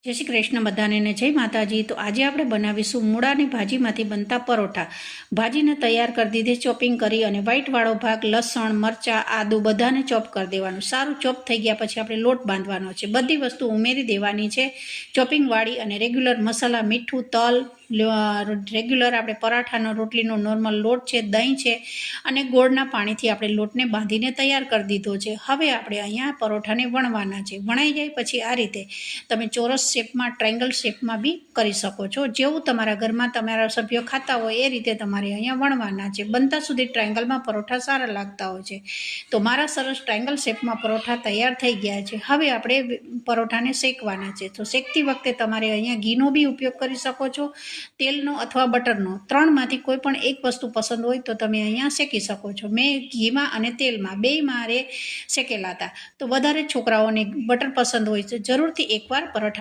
જય શ્રી કૃષ્ણ બધાને ને જય માતાજી। તો આજે આપણે બનાવીશું મૂળાની ભાજીમાંથી બનતા પરોઠા। ભાજીને તૈયાર કરી દીધી ચોપિંગ કરી અને વ્હાઈટવાળો ભાગ લસણ મરચાં આદુ બધાને ચોપ કરી દેવાનું। સારું ચોપ થઈ ગયા પછી આપણે લોટ બાંધવાનો છે। બધી વસ્તુ ઉમેરી દેવાની છે ચોપિંગવાળી અને રેગ્યુલર મસાલા મીઠું તલ રેગ્યુલર આપણે પરાઠાનો રોટલીનો નોર્મલ લોટ છે દહીં છે અને ગોળના પાણીથી આપણે લોટને બાંધીને તૈયાર કરી દીધો છે। હવે આપણે અહીંયા પરોઠાને વણવાના છે। વણાઈ જાય પછી આ રીતે તમે ચોરસ શેપમાં ટ્રાયંગલ શેપમાં બી કરી શકો છો। જેવું તમારા ઘરમાં તમારા સભ્યો ખાતા હોય એ રીતે તમારે અહીંયા વણવાના છે। બનતા સુધી ટ્રાયંગલમાં પરોઠા સારા લાગતા હોય છે। તો મારા સરસ ટ્રાયંગલ શેપમાં પરોઠા તૈયાર થઈ ગયા છે। હવે આપણે પરોઠાને શેકવાના છે। તો શેકતી વખતે તમારે અહીંયા ઘીનો બી ઉપયોગ કરી શકો છો, તેલનો અથવા બટરનો, ત્રણમાંથી કોઈ પણ એક વસ્તુ પસંદ હોય તો તમે અહીંયા શેકી શકો છો। મેં ઘીમાં અને તેલમાં બેય મારે શેકેલા હતા। તો વધારે છોકરાઓને બટર પસંદ હોય છે, જરૂરથી એકવાર પરોઠા